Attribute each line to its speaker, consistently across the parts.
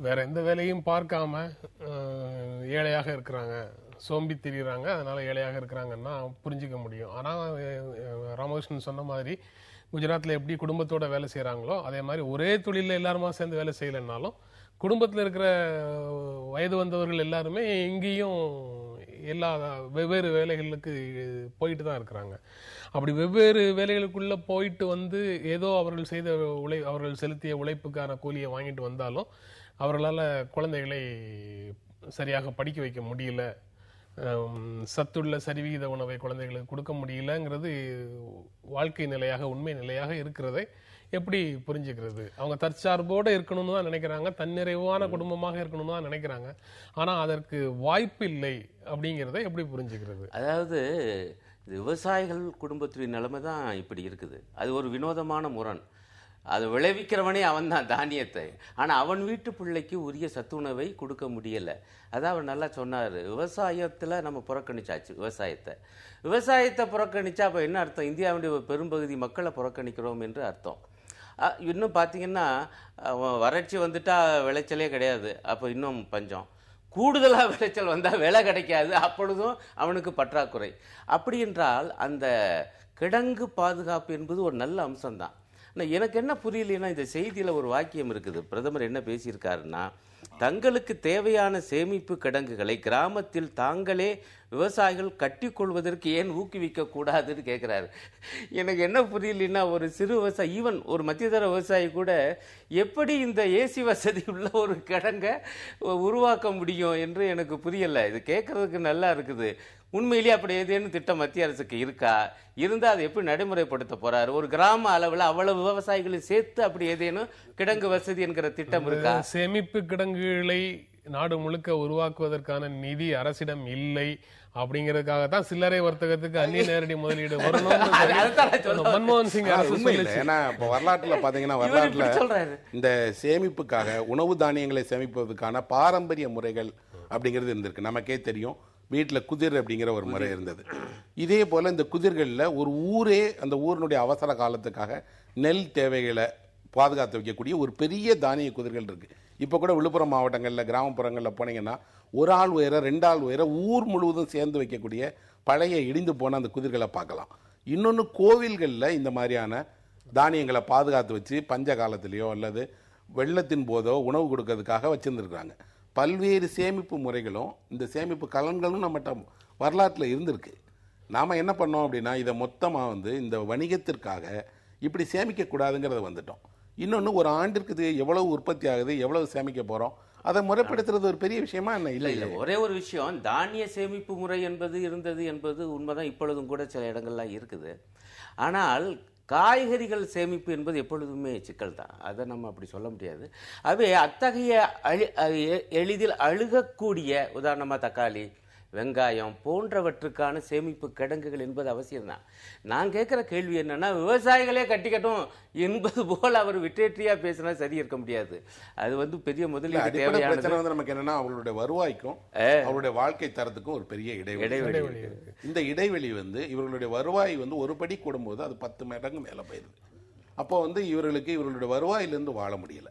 Speaker 1: வேற எந்த வேலையும் பார்க்காம ஏழையாக இருக்கிறாங்க, சோம்பி திரிகிறாங்க, அதனால ஏழையாக இருக்கிறாங்கன்னா புரிஞ்சிக்க முடியும். ஆனால் ராமகிருஷ்ணன் சொன்ன மாதிரி குஜராத்தில் எப்படி குடும்பத்தோட வேலை செய்கிறாங்களோ அதே மாதிரி ஒரே தொழிலில் எல்லாருமா சேர்ந்து வேலை செய்யலைன்னாலும் குடும்பத்தில் இருக்கிற வயது வந்தவர்கள் எல்லாருமே இங்கேயும் எல்லா வெவ்வேறு வேலைகளுக்கு போயிட்டு தான் இருக்கிறாங்க. அப்படி வெவ்வேறு வேலைகளுக்குள்ள போயிட்டு வந்து ஏதோ அவர்கள் செய்த அவர்கள் செலுத்திய உழைப்புக்கான கூலியை வாங்கிட்டு வந்தாலும் அவர்களால் குழந்தைகளை சரியாக படிக்க வைக்க முடியல, சத்துள்ள சரிவிகித உணவை குழந்தைகளுக்கு கொடுக்க முடியலங்கிறது வாழ்க்கை நிலையாக, உண்மை நிலையாக இருக்கிறதை எப்படி புரிஞ்சுக்கிறது? அவங்க தற்சார்போடு இருக்கணும்னு தான் நினைக்கிறாங்க, தன்னிறைவான குடும்பமாக இருக்கணும்னு தான் நினைக்கிறாங்க. ஆனால் அதற்கு வாய்ப்பு இல்லை அப்படிங்கிறத எப்படி புரிஞ்சுக்கிறது?
Speaker 2: அதாவது விவசாயிகள் குடும்பத்துடைய நிலைமை தான் இப்படி இருக்குது. அது ஒரு வினோதமான முரண். அது விளைவிக்கிறவனே அவன் தான் தானியத்தை. ஆனால் அவன் வீட்டு பிள்ளைக்கு உரிய சத்துணவை கொடுக்க முடியலை. அதான் அவர் நல்லா சொன்னார். விவசாயத்தில் நம்ம புறக்கணிச்சாச்சு. விவசாயத்தை புறக்கணிச்சா அப்போ என்ன அர்த்தம்? இந்தியாவுடைய பெரும்பகுதி மக்களை புறக்கணிக்கிறோம் என்று அர்த்தம். இன்னும் பார்த்தீங்கன்னா வறட்சி வந்துட்டா விளைச்சலே கிடையாது, அப்போ இன்னும் பஞ்சம். கூடுதலாக விளைச்சல் வந்தால் விலை கிடைக்காது, அப்பொழுதும் அவனுக்கு பற்றாக்குறை. அப்படி என்றால் அந்த கிடங்கு பாதுகாப்பு என்பது ஒரு நல்ல அம்சம்தான். ஆனால் எனக்கு என்ன புரியலைன்னா, இந்த செய்தியில் ஒரு வாக்கியம் இருக்குது. பிரதமர் என்ன பேசியிருக்காருன்னா, தங்களுக்கு தேவையான சேமிப்பு கிடங்குகளை கிராமத்தில் தாங்களே விவசாயிகள் கட்டிக்கொள்வதற்கு ஏன் ஊக்குவிக்க கூடாதுன்னு கேட்குறாரு. எனக்கு என்ன புரியலன்னா, ஒரு சிறு விவசாயி, ஈவன் ஒரு மத்தியதர விவசாயி கூட எப்படி இந்த ஏசி வசதி உள்ள ஒரு கிடங்கை உருவாக்க முடியும் என்று எனக்கு புரியலை. இது கேட்கறதுக்கு நல்லா இருக்குது. உண்மையிலேயே அப்படி ஏதேனும் திட்டம் மத்திய அரசுக்கு இருக்கா? இருந்தால் அதை எப்படி நடைமுறைப்படுத்த போறாரு? ஒரு கிராம அளவில் அவ்வளவு விவசாயிகளை சேர்த்து அப்படி ஏதேனும் கிடங்கு வசதி என்கிற திட்டம் இருக்கா?
Speaker 1: சேமிப்பு கிடங்குகளை நாடு முழுக்க உருவாக்குவதற்கான நிதி அரசிடம் இல்லை. அப்படிங்கிறதுக்காக தான் சில்லறை வர்த்தகத்துக்கு அந்நிய நேரடி முதலீடு வரணும் மன்மோகன் சிங் அரசு சொல்லுச்சு.
Speaker 3: ஏன்னா இப்போ வரலாற்றுல பாத்தீங்கன்னா, வரலாற்றுல இந்த சேமிப்புக்காக உணவு தானியங்களை சேமிப்பதற்கான பாரம்பரிய முறைகள் அப்படிங்கிறது இருந்திருக்கு. நமக்கே தெரியும், வீட்டில் குதிர் அப்படிங்கிற ஒரு முறை இருந்தது. இதே போல் இந்த குதிர்களில் ஒரு ஊரே அந்த ஊரினுடைய அவசர காலத்துக்காக நெல் தேவைகளை பாதுகாத்து வைக்கக்கூடிய ஒரு பெரிய தானிய குதிர்கள் இருக்குது. இப்போ கூட விழுப்புரம் மாவட்டங்களில் கிராமப்புறங்களில் போனீங்கன்னா ஒரு ஆள் உயர 2 ஆள் உயர ஊர் முழுவதும் சேர்ந்து வைக்கக்கூடிய பழைய இடிந்து போன அந்த குதிர்களை பார்க்கலாம். இன்னொன்று, கோவில்களில் இந்த மாதிரியான தானியங்களை பாதுகாத்து வச்சு பஞ்ச காலத்திலேயோ அல்லது வெள்ளத்தின் போதோ உணவு கொடுக்கறதுக்காக வச்சுருந்துருக்குறாங்க. பல்வேறு சேமிப்பு முறைகளும் இந்த சேமிப்பு கலன்களும் நம்மகிட்ட வரலாற்றில் இருந்திருக்கு. நாம் என்ன பண்ணோம் அப்படின்னா, இதை மொத்தமாக இந்த வணிகத்திற்காக இப்படி சேமிக்கக்கூடாதுங்கிறத வந்துட்டோம். இன்னொன்று, ஒரு ஆண்டிற்கு எவ்வளவு உற்பத்தி ஆகுது, எவ்வளவு சேமிக்க போகிறோம், அதை முறைப்படுத்துறது ஒரு பெரிய விஷயமா என்ன? இல்லை இல்லை,
Speaker 2: ஒரே ஒரு விஷயம், தானிய சேமிப்பு முறை என்பது இருந்தது என்பது உண்மைதான், இப்பொழுதும் கூட சில இடங்கள்லாம் இருக்குது. ஆனால் காய்கறிகள் சேமிப்பு என்பது எப்பொழுதுமே சிக்கல் தான். அதை நம்ம அப்படி சொல்ல முடியாது. அவை அத்தகைய எளிதில் அழுகக்கூடிய, உதாரணமாக தக்காளி, வெங்காயம் போன்றவற்றுக்கான சேமிப்பு கிடங்குகள் என்பது அவசியம்தான். நான் கேட்குற கேள்வி என்னன்னா, விவசாயிகளே கட்டிக்கட்டும் என்பது போல் அவர் விட்டேற்றியா பேசினா சரி இருக்க முடியாது. அது பெரிய முதலீடு தேவையானது.
Speaker 3: நமக்கு என்னன்னா, அவங்களுடைய வருவாய்க்கும் அவருடைய வாழ்க்கை தரத்துக்கும் ஒரு பெரிய இடைவெளி. இந்த இடைவெளி இவர்களுடைய வருவாய் ஒரு படி கூடும்போது அது 10 மடங்கு மேலே போயிருது. அப்போ இவர்களுக்கு இவர்களுடைய வருவாயிலிருந்து வாழ முடியல.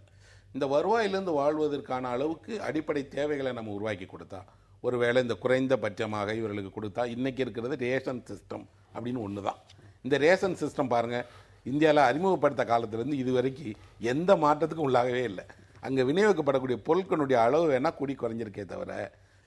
Speaker 3: இந்த வருவாயிலிருந்து வாழ்வதற்கான அளவுக்கு அடிப்படை தேவைகளை நம்ம உருவாக்கி கொடுத்தா, ஒருவேளை இந்த குறைந்தபட்சமாக இவர்களுக்கு கொடுத்தா, இன்னைக்கு இருக்கிறது ரேஷன் சிஸ்டம் அப்படின்னு ஒன்று தான். இந்த ரேஷன் சிஸ்டம் பாருங்கள், இந்தியாவில் அறிமுகப்படுத்த காலத்திலேருந்து இது வரைக்கும் எந்த மாற்றத்துக்கும் உள்ளாகவே இல்லை. அங்கே விநியோகிக்கப்படக்கூடிய பொருட்களுடைய அளவு வேணால் கூடி குறைஞ்சிருக்கே தவிர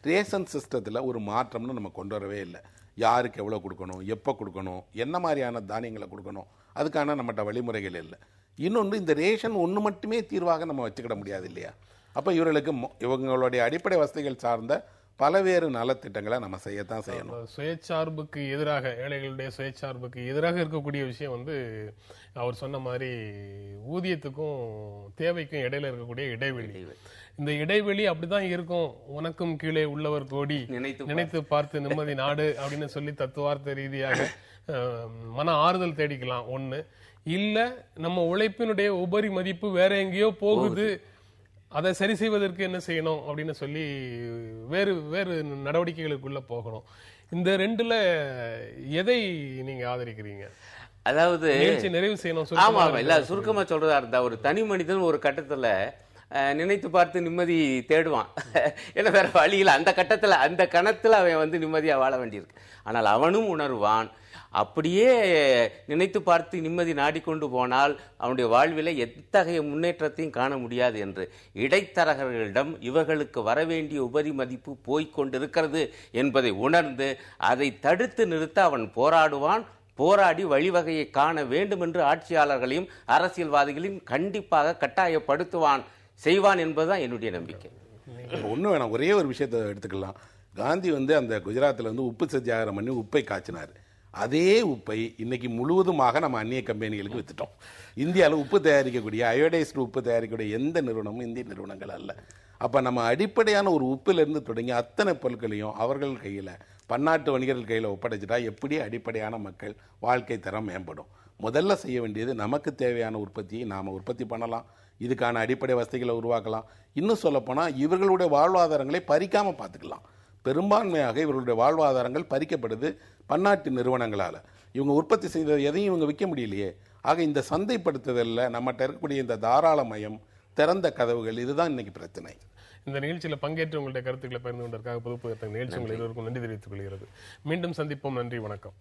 Speaker 3: ரேஷன் சிஸ்டத்தில் ஒரு மாற்றம்னு நம்ம கொண்டு வரவே இல்லை. யாருக்கு எவ்வளோ கொடுக்கணும், எப்போ கொடுக்கணும், என்ன மாதிரியான தானியங்களை கொடுக்கணும், அதுக்கான நம்மகிட்ட வழிமுறைகள் இல்லை. இன்னொன்று, இந்த ரேஷன் ஒன்று மட்டுமே தீர்வாக நம்ம வச்சுக்கிட முடியாது இல்லையா? அப்போ இவர்களுக்கு இவங்களுடைய அடிப்படை வசதிகள் சார்ந்த பலவேறு நலத்திட்டங்களை நம்ம செய்யத்தான் செய்யணும்.
Speaker 1: சுயச்சார்புக்கு எதிராக, ஏழைகளுடைய சுயச்சார்புக்கு எதிராக இருக்கக்கூடிய விஷயம் அவர் சொன்ன மாதிரி ஊதியத்துக்கும் தேவைக்கும் இடையில இருக்கக்கூடிய இடைவெளி. இந்த இடைவெளி அப்படிதான் இருக்கும். உனக்கும் கீழே உள்ளவர் கோடி, நினைத்து பார்த்து நிம்மதி நாடு அப்படின்னு சொல்லி தத்துவார்த்த ரீதியாக மன ஆறுதல் தேடிக்கலாம். ஒண்ணு இல்ல, நம்ம உழைப்பினுடைய உபரி மதிப்பு வேற எங்கேயோ போகுது, அதை சரி செய்வதற்கு என்ன செய்யணும் அப்படின்னு சொல்லி வேறு வேறு நடவடிக்கைகளுக்குள்ள போகணும். இந்த ரெண்டுல எதை நீங்க ஆதரிக்கிறீங்க?
Speaker 2: அதாவது
Speaker 1: நிறைவு செய்யணும்.
Speaker 2: ஆமா, இல்ல சுருக்கமா சொல்றதா இருந்தா, ஒரு தனி மனிதன் ஒரு கட்டத்துல நினைத்து பார்த்து நிம்மதி தேடுவான். ஏன்னா வேற வழியில் அந்த கட்டத்தில் அந்த கணத்தில் அவன் வந்து நிம்மதியாக வாழ வேண்டியிருக்கு. ஆனால் அவனும் உணர்வான், அப்படியே நினைத்து பார்த்து நிம்மதி நாடிக்கொண்டு போனால் அவனுடைய வாழ்வில் எத்தகைய முன்னேற்றத்தையும் காண முடியாது என்று. இடைத்தரகர்களிடம் இவர்களுக்கு வரவேண்டிய உபரி மதிப்பு போய்கொண்டிருக்கிறது என்பதை உணர்ந்து அதை தடுத்து நிறுத்த அவன் போராடுவான். போராடி வழிவகையை காண வேண்டும் என்று ஆட்சியாளர்களையும் அரசியல்வாதிகளையும் கண்டிப்பாக கட்டாயப்படுத்துவான், செய்வான் என்பதுதான் என்னுடைய நம்பிக்கை.
Speaker 3: ஒன்றும் வேணாம், ஒரே ஒரு விஷயத்தை எடுத்துக்கலாம். காந்தி வந்து அந்த குஜராத்தில் வந்து உப்பு சத்தியாகிரகம் பண்ணி உப்பை காய்ச்சினார். அதே உப்பை இன்னைக்கு முழுவதுமாக நம்ம அந்நிய கம்பெனிகளுக்கு வித்துட்டோம். இந்தியாவில் உப்பு தயாரிக்கக்கூடிய அயோடைஸ்டு உப்பு தயாரிக்கக்கூடிய எந்த நிறுவனமும் இந்திய நிறுவனங்கள் அல்ல. அப்போ நம்ம அடிப்படையான ஒரு உப்பிலிருந்து தொடங்கி அத்தனை பொருட்களையும் அவர்கள் கையில், பன்னாட்டு வணிகர்கள் கையில் ஒப்படைச்சிட்டா எப்படி அடிப்படையான மக்கள் வாழ்க்கை தரம் மேம்படும்? முதல்ல செய்ய வேண்டியது நமக்கு தேவையான உற்பத்தியை நாம் உற்பத்தி பண்ணலாம், இதுக்கான அடிப்படை வசதிகளை உருவாக்கலாம். இன்னும் சொல்லப்போனால் இவர்களுடைய வாழ்வாதாரங்களை பறிக்காமல் பார்த்துக்கலாம். பெரும்பான்மையாக இவர்களுடைய வாழ்வாதாரங்கள் பறிக்கப்படுது பன்னாட்டு நிறுவனங்களால். இவங்க உற்பத்தி செய்த எதையும் இவங்க விற்க முடியலையே. ஆக இந்த சந்தைப்படுத்துதலில் நம்மகிட்ட இருக்கக்கூடிய இந்த தாராளமயம், திறந்த கதவுகள், இதுதான் இன்னைக்கு பிரச்சனை.
Speaker 1: இந்த நிகழ்ச்சியில் பங்கேற்று உங்களுடைய கருத்துக்களை பகிர்ந்து கொண்டதற்காக பொதுப்பதற்கு நிகழ்ச்சி உங்கள் எல்லோருக்கும் நன்றி தெரிவித்துக் கொள்கிறது. மீண்டும் சந்திப்போம். நன்றி, வணக்கம்.